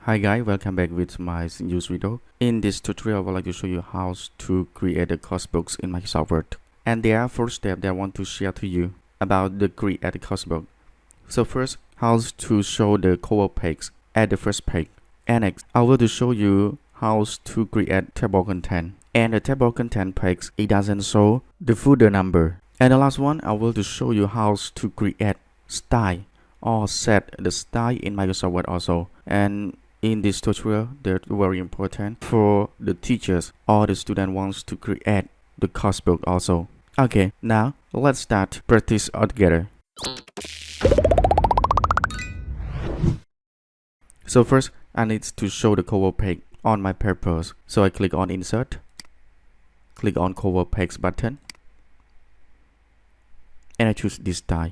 Hi guys, welcome back with my new video. In this tutorial, I would like to show you how to create the course books in Microsoft Word. And there are 4 steps that I want to share to you about the create the course book. So first, how to show the cover page at the first page. And next, I will to show you how to create table content. And the table content page, it doesn't show the footer number. And the last one, I will to show you how to create style or set the style in Microsoft Word also. And in this tutorial, they're very important for the teachers or the student wants to create the course book also. Okay, now let's start practice all together. So first, I need to show the cover page on my papers. So I click on Insert, click on Cover Page button, and I choose this style.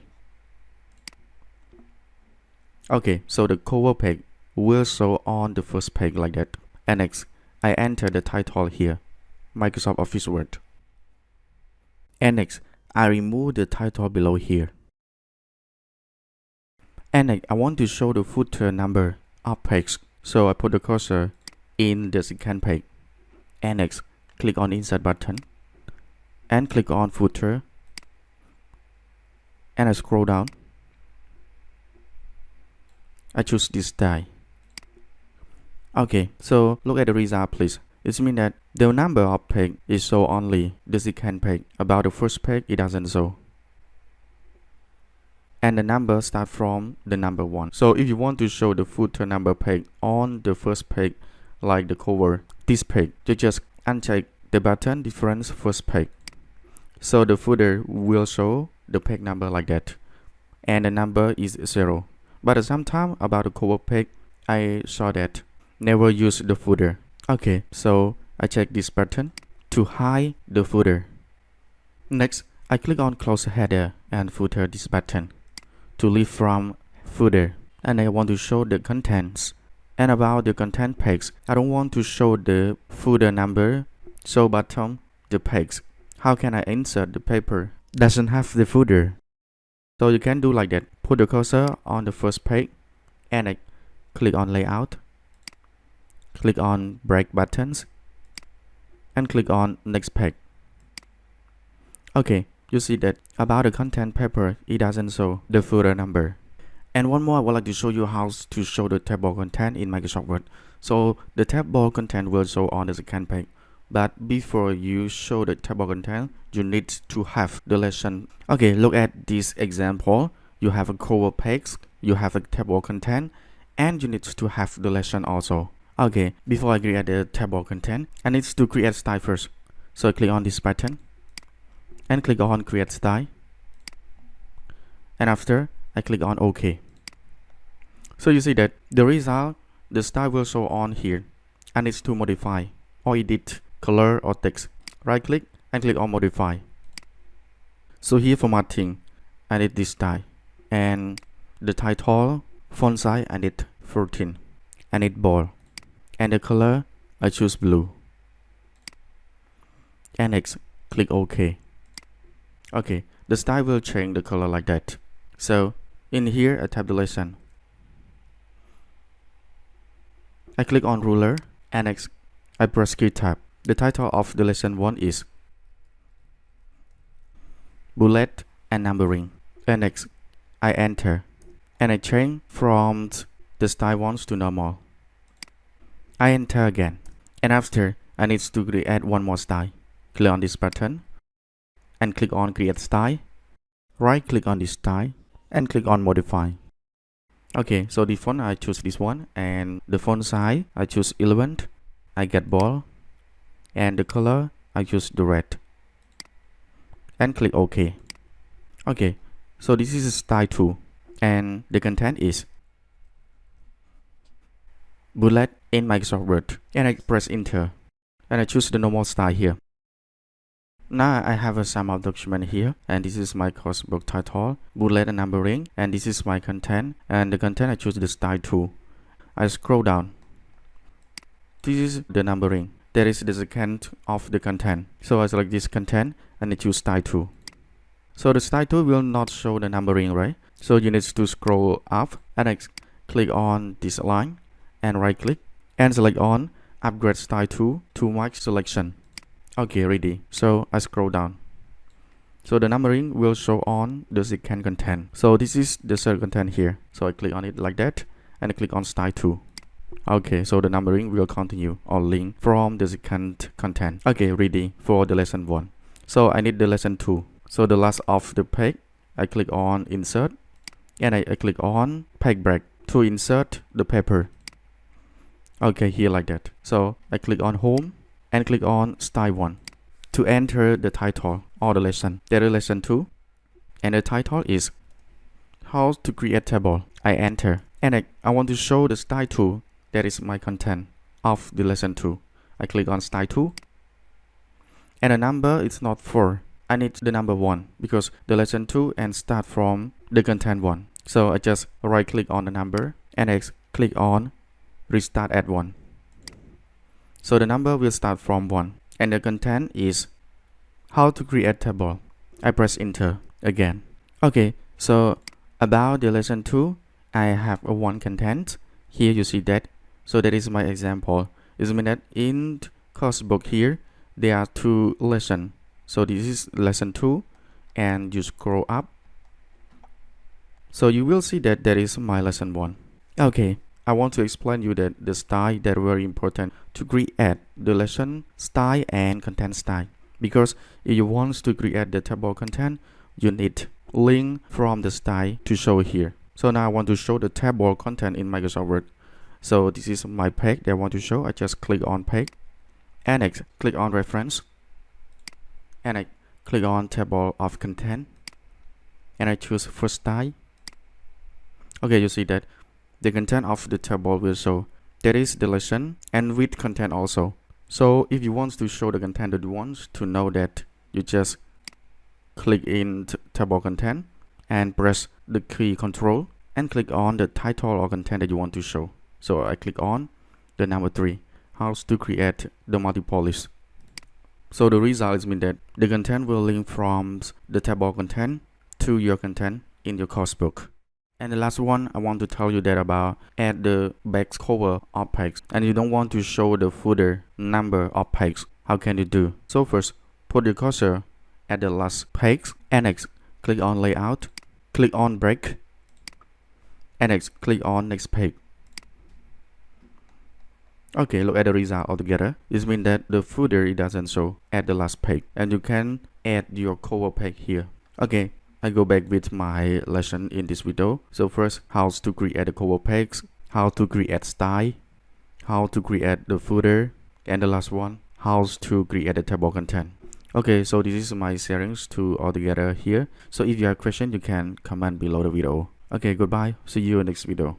Okay, so the cover page will show on the first page like that. And next, I enter the title here, Microsoft Office Word. And next, I remove the title below here. And next, I want to show the footer number of page. So I put the cursor in the second page. And next, click on Insert button. And click on Footer. And I scroll down. I choose this style. Okay, so look at the result please. It means that the number of page is show only the second page. About the first page, it doesn't show. And the number start from the number 1. So if you want to show the footer number page on the first page, like the cover, this page, you just uncheck the button difference first page. So the footer will show the page number like that. And the number is 0. But sometimes about the cover page, I saw that never use the footer. Okay, so I check this button to hide the footer. Next, I click on close header and footer this button to leave from footer. And I want to show the contents. And about the content page, I don't want to show the footer number, so bottom the page. How can I insert the paper doesn't have the footer? So you can do like that. Put the cursor on the first page and I click on layout, click on break buttons, and click on next page. Okay, you see that about the content paper, it doesn't show the footer number. And one more, I would like to show you how to show the table content in Microsoft Word. So the table content will show on the second page. But before you show the table content, you need to have the lesson. Okay, look at this example. You have a cover page, you have a table content, and you need to have the lesson also. Okay, before I create the table content, I need to create style first. So I click on this button and click on create style. And after, I click on OK. So you see that the result, the style will show on here. I need to modify or edit color or text. Right click and click on modify. So here formatting, I need this style. And the title, font size, I need 14. I need bold. And the color, I choose blue. And next, click OK. Okay, the style will change the color like that. So in here, I type the lesson. I click on ruler. And next, I press key tab. The title of the lesson 1 is bullet and numbering. And next, I enter. And I change from the style 1 to normal. I enter again. And after, I need to create one more style. Click on this button. And click on create style. Right click on this style. And click on modify. Okay, so the font I choose this one. And the font size I choose 11. I get bold. And the color I choose the red. And click OK. Okay, so this is style 2. And the content is bullet in Microsoft Word. And I press enter. And I choose the normal style here. Now I have a sum of document here. And this is my course book title, bullet and numbering. And this is my content. And the content I choose the style 2. I scroll down. This is the numbering. There is the second of the content. So I select this content and I choose style 2. So the style 2 will not show the numbering, right? So you need to scroll up and click on this line and right click and select on upgrade style to my selection. Okay, ready. So I scroll down. So the numbering will show on the second content. So this is the third content here. So I click on it like that and I click on style 2. Okay, so the numbering will continue or link from the second content. Okay, ready for the lesson 1. So I need the lesson 2. So the last of the page, I click on insert and I click on page break to insert the paper. Okay, here like that. So I click on home and click on style 1 to enter the title or the lesson. There is lesson 2 and the title is how to create table. I enter and I want to show the style 2. That is my content of the lesson 2. I click on style 2 and the number is not 4. I need the number 1 because the lesson 2 and start from the content 1. So I just right click on the number and I click on restart at 1. So the number will start from 1 and the content is how to create table. I press enter again. Okay, so about the lesson 2, I have a 1 content. Here you see that. So that is my example. It means that in course book here, there are 2 lessons. So this is lesson 2 and you scroll up. So you will see that there is my lesson 1. Okay, I want to explain you that the style that very important to create the lesson style and content style. Because if you want to create the table content, you need link from the style to show here. So now I want to show the table content in Microsoft Word. So this is my page that I want to show. I just click on page and I click on reference and I click on table of content and I choose first style. Okay, you see that the content of the table will show. That is the lesson and with content also. So if you want to show the content that you want to know that, you just click in table content and press the key control and click on the title or content that you want to show. So I click on the number 3, how to create the multiple list. So the result is mean that the content will link from the table content to your content in your course book. And the last one, I want to tell you that about add the back cover of page and you don't want to show the footer number of page. How can you do? So first, put your cursor at the last page and next click on layout, click on break and next click on next page. Okay, look at the result altogether. This means that the footer it doesn't show at the last page and you can add your cover page here. Okay, I go back with my lesson in this video. So first, how to create a cover page, how to create style, how to create the footer, and the last one, how to create a table content. Okay, so this is my sharings to all together here. So if you have questions, you can comment below the video. Okay, goodbye. See you in next video.